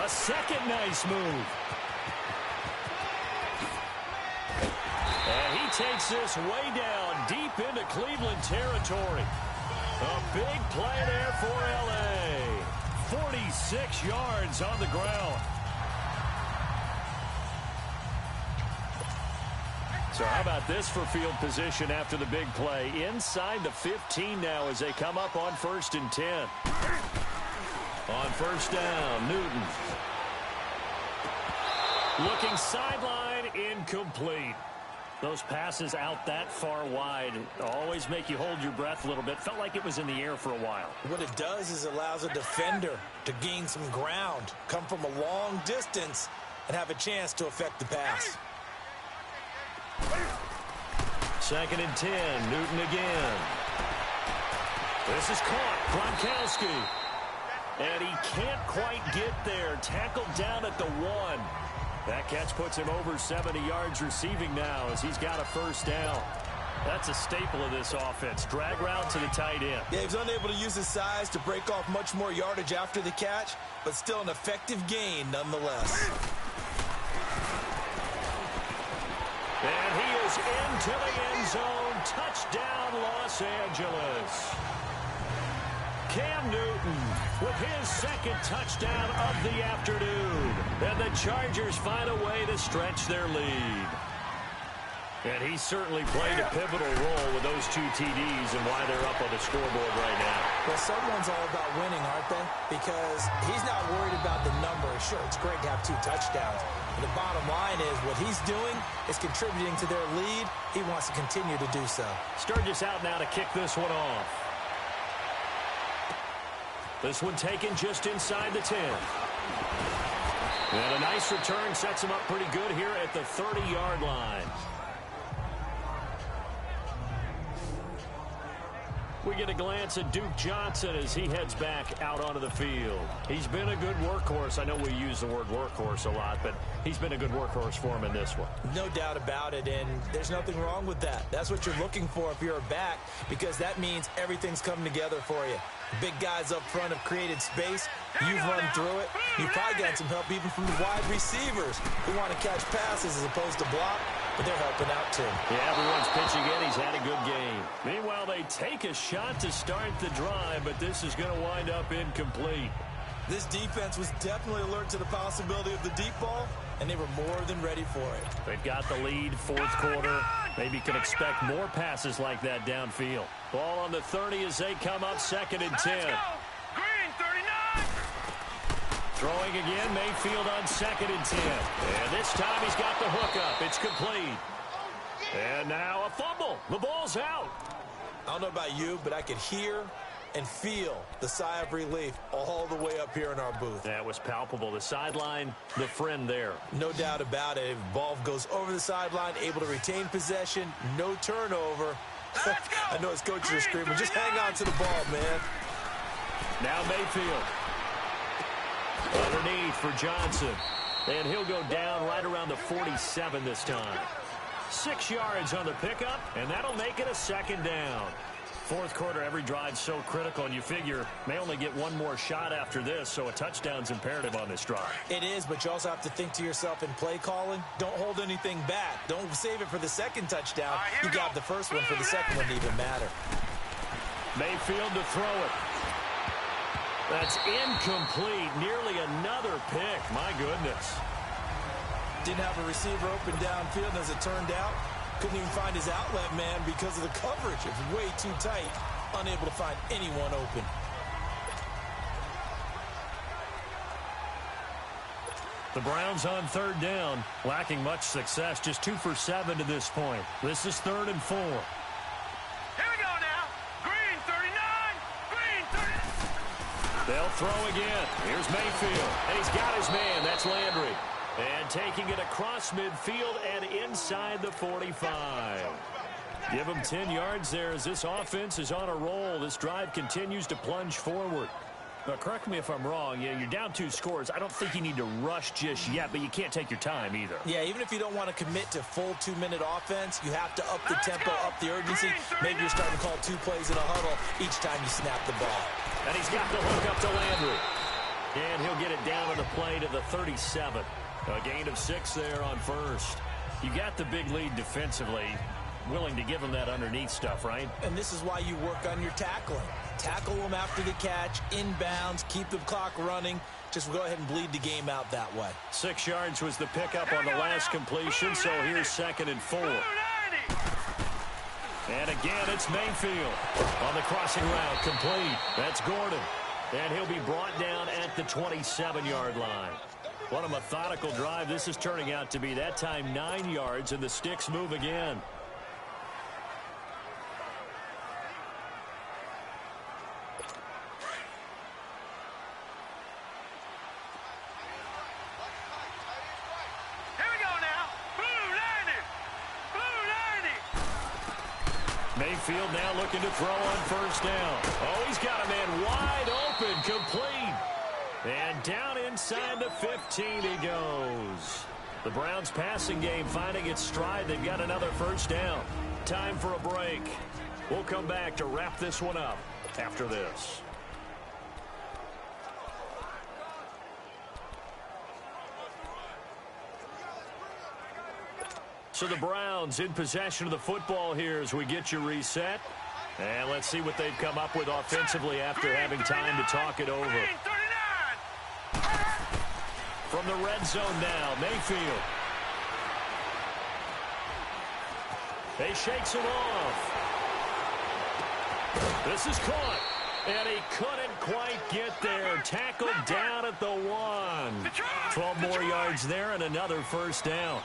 A second nice move. And he takes this way down deep into Cleveland territory. A big play there for L.A. 46 yards on the ground. So how about this for field position after the big play? Inside the 15 now as they come up on 1st and 10. On 1st down, Newton. Looking sideline, incomplete. Those passes out that far wide always make you hold your breath a little bit. Felt like it was in the air for a while. What it does is allows a defender to gain some ground, come from a long distance, and have a chance to affect the pass. 2nd and 10, Newton again. This is caught, Gronkowski. And he can't quite get there. Tackled down at the 1. That catch puts him over 70 yards receiving now as he's got a 1st down. That's a staple of this offense. Drag route to the tight end. Yeah, he was unable to use his size to break off much more yardage after the catch, but still an effective gain nonetheless. And he is into the end zone. Touchdown, Los Angeles. Cam Newton with his 2nd touchdown of the afternoon. And the Chargers find a way to stretch their lead. And he certainly played a pivotal role with those 2 TDs and why they're up on the scoreboard right now. Well, someone's all about winning, aren't they? Because he's not worried about the number. Sure, it's great to have 2 touchdowns. But the bottom line is what he's doing is contributing to their lead. He wants to continue to do so. Sturgis out now to kick this one off. This one taken just inside the 10. And a nice return sets him up pretty good here at the 30-yard line. We get a glance at Duke Johnson as he heads back out onto the field. He's been a good workhorse. I know we use the word workhorse a lot, but he's been a good workhorse for him in this one. No doubt about it, and there's nothing wrong with that. That's what you're looking for if you're a back, because that means everything's coming together for you. Big guys up front have created space. You've run through it. You've probably got some help even from the wide receivers who want to catch passes as opposed to block, but they're helping out too. Yeah, everyone's pitching in. He's had a good game. Meanwhile, they take a shot to start the drive, but this is going to wind up incomplete. This defense was definitely alert to the possibility of the deep ball, and they were more than ready for it. They've got the lead, 4th quarter. Maybe can expect more passes like that downfield. Ball on the 30 as they come up, 2nd and 10. Green, 39. Throwing again, Mayfield on 2nd and 10. And this time he's got the hookup. It's complete. And now a fumble. The ball's out. I don't know about you, but I could hear and feel the sigh of relief all the way up here in our booth. That was palpable. The sideline, the friend there. No doubt about it. Ball goes over the sideline, able to retain possession, no turnover. I know his coaches are screaming, just hang on to the ball, man. Now Mayfield. Underneath for Johnson. And he'll go down right around the 47 this time. 6 yards on the pickup, and that'll make it a 2nd down. 4th quarter, every drive so critical, and you figure may only get one more shot after this, so a touchdown's imperative on this drive. It is, but you also have to think to yourself in play calling, don't hold anything back. Don't save it for the 2nd touchdown. You got the first one for the 2nd one to even matter. Mayfield to throw it. That's incomplete. Nearly another pick. My goodness. Didn't have a receiver open downfield, and as it turned out, couldn't even find his outlet man because of the coverage. It was way too tight. Unable to find anyone open. The Browns on 3rd down, lacking much success, just 2 for 7 to this point. This is 3rd and 4. Here we go now. Green, 39. Green, 30. They'll throw again. Here's Mayfield, and he's got his man. That's Landry. And taking it across midfield and inside the 45. Give him 10 yards there as this offense is on a roll. This drive continues to plunge forward. Now, correct me if I'm wrong. Yeah, you're down 2 scores. I don't think you need to rush just yet, but you can't take your time either. Yeah, even if you don't want to commit to full 2-minute offense, you have to up the tempo, up the urgency. Maybe you're starting to call 2 plays in a huddle each time you snap the ball. And he's got the hook up to Landry. And he'll get it down on the play to the 37. A gain of 6 there on first. You got the big lead defensively. Willing to give him that underneath stuff, right? And this is why you work on your tackling. Tackle them after the catch, inbounds, keep the clock running. Just go ahead and bleed the game out that way. 6 yards was the pickup on the last completion, so here's 2nd and 4. And again, it's Mayfield on the crossing route, complete. That's Gordon. And he'll be brought down at the 27-yard line. What a methodical drive this is turning out to be. That time 9 yards, and the sticks move again. Mayfield now looking to throw on first down. Oh, he's got a man wide open, complete. And down inside the 15 he goes. The Browns passing game finding its stride. They've got another first down. Time for a break. We'll come back to wrap this one up after this. So the Browns in possession of the football here as we get you reset. And let's see what they've come up with offensively after having time to talk it over. From the red zone now, Mayfield. He shakes him off. This is caught. And he couldn't quite get there. Tackled down at the 1. 12 more yards there and another first down.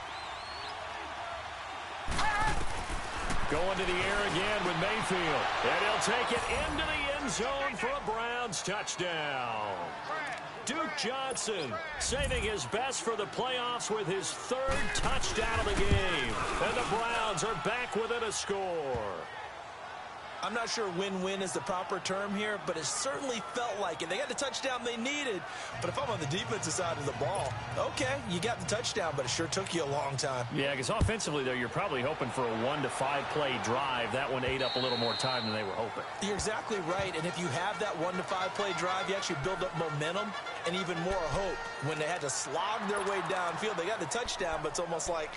Going to the air again with Mayfield. And he'll take it into the end zone for a Browns touchdown. Duke Johnson saving his best for the playoffs with his 3rd touchdown of the game. And the Browns are back within a score. I'm not sure win-win is the proper term here, but it certainly felt like it. They got the touchdown they needed, but if I'm on the defensive side of the ball, okay, you got the touchdown, but it sure took you a long time. Yeah, because offensively, though, you're probably hoping for a 1 to 5 play drive. That one ate up a little more time than they were hoping. You're exactly right, and if you have that 1 to 5 play drive, you actually build up momentum and even more hope. When they had to slog their way downfield, they got the touchdown, but it's almost like,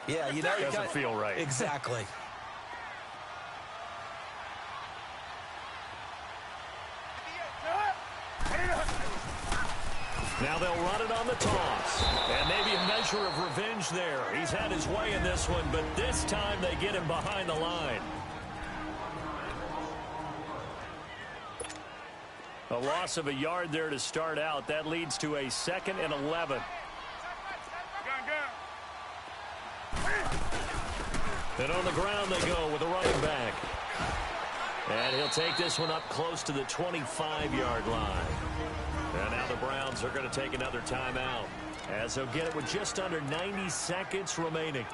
yeah, you know, it doesn't feel right. Exactly. Now they'll run it on the toss. And maybe a measure of revenge there. He's had his way in this one, but this time they get him behind the line. A loss of a yard there to start out. That leads to a 2nd and 11. And on the ground they go with a running back. And he'll take this one up close to the 25-yard line. And now the Browns are going to take another timeout as they'll get it with just under 90 seconds remaining.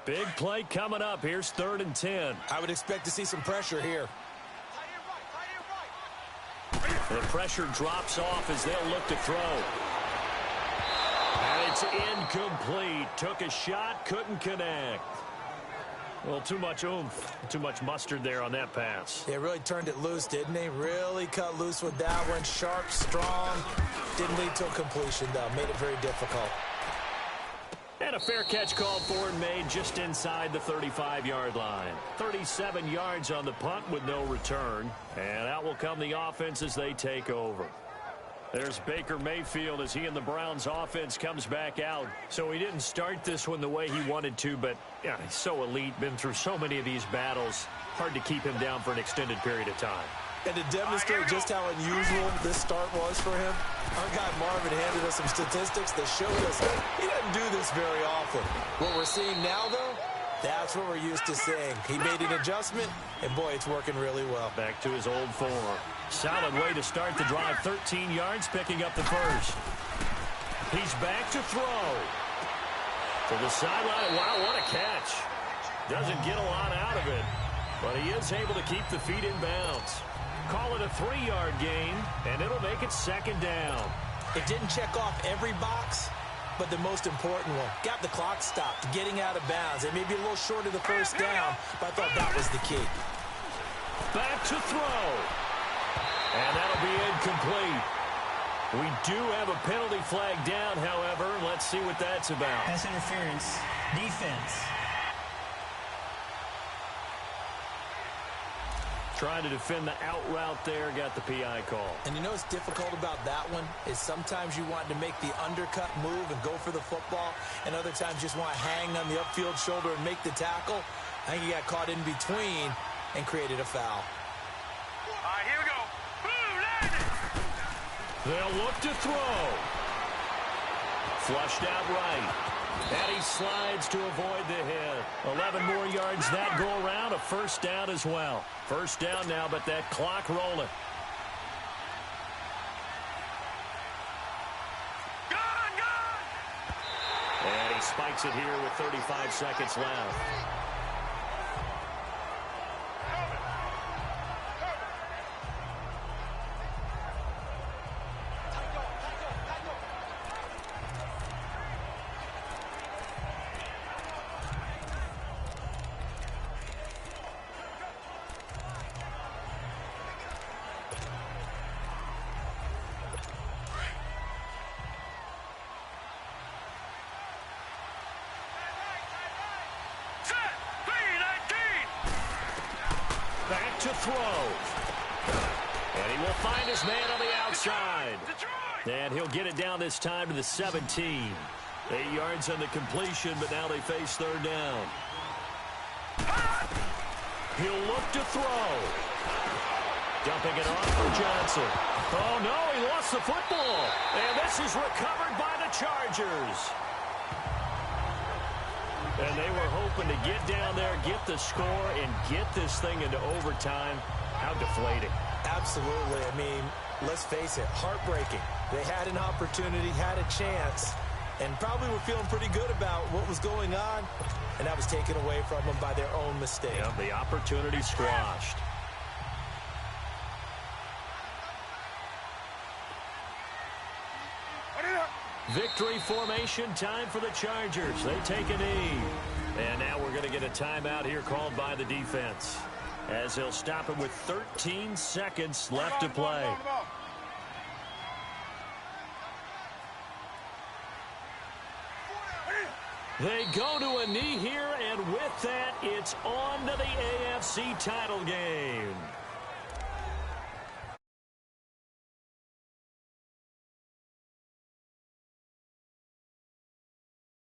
Big play coming up. Here's 3rd and 10. I would expect to see some pressure here. The pressure drops off as they'll look to throw. And it's incomplete. Took a shot, couldn't connect. Well, too much oomph, too much mustard there on that pass. They really turned it loose, didn't they? Really cut loose with that one. Sharp, strong. Didn't lead to a completion, though. Made it very difficult. And a fair catch called for and made just inside the 35-yard line. 37 yards on the punt with no return. And out will come the offense as they take over. There's Baker Mayfield as he and the Browns offense comes back out. So he didn't start this one the way he wanted to, but yeah, he's so elite, been through so many of these battles. Hard to keep him down for an extended period of time. And to demonstrate just how unusual this start was for him, our guy Marvin handed us some statistics that showed us he doesn't do this very often. What we're seeing now, though, that's what we're used to seeing. He made an adjustment, and boy, it's working really well. Back to his old form. Solid way to start the drive. 13 yards, picking up the first. He's back to throw. To the sideline. Wow, what a catch. Doesn't get a lot out of it, but he is able to keep the feet in bounds. Call it a 3-yard gain, and it'll make it second down. It didn't check off every box, but the most important one. Got the clock stopped, getting out of bounds. It may be a little short of the first down, but I thought that was the key. Back to throw. And that'll be incomplete. We do have a penalty flag down, however. Let's see what that's about. Pass interference. Defense. Trying to defend the out route there, got the PI call. And you know what's difficult about that one is sometimes you want to make the undercut move and go for the football, and other times just want to hang on the upfield shoulder and make the tackle. I think he got caught in between and created a foul. All right, here we go. Boom, landed. They'll look to throw. Flushed out right. And he slides to avoid the hit. 11 more yards that go around. A first down as well. First down now, but that clock rolling. Gone, gone. And he spikes it here with 35 seconds left. Back to throw. And he will find his man on the outside. And he'll get it down this time to the 17. 8 yards on the completion, but now they face third down. He'll look to throw. Dumping it off for Johnson. Oh, no, he lost the football. And this is recovered by the Chargers. And they were hoping to get down there, get the score, and get this thing into overtime. How deflating. Absolutely. I mean, let's face it, heartbreaking. They had an opportunity, had a chance, and probably were feeling pretty good about what was going on, and that was taken away from them by their own mistake. Yeah, the opportunity squashed. Victory formation, time for the Chargers. They take a knee. And now we're going to get a timeout here called by the defense, as they'll stop it with 13 seconds left to play. They go to a knee here, and with that, it's on to the AFC title game.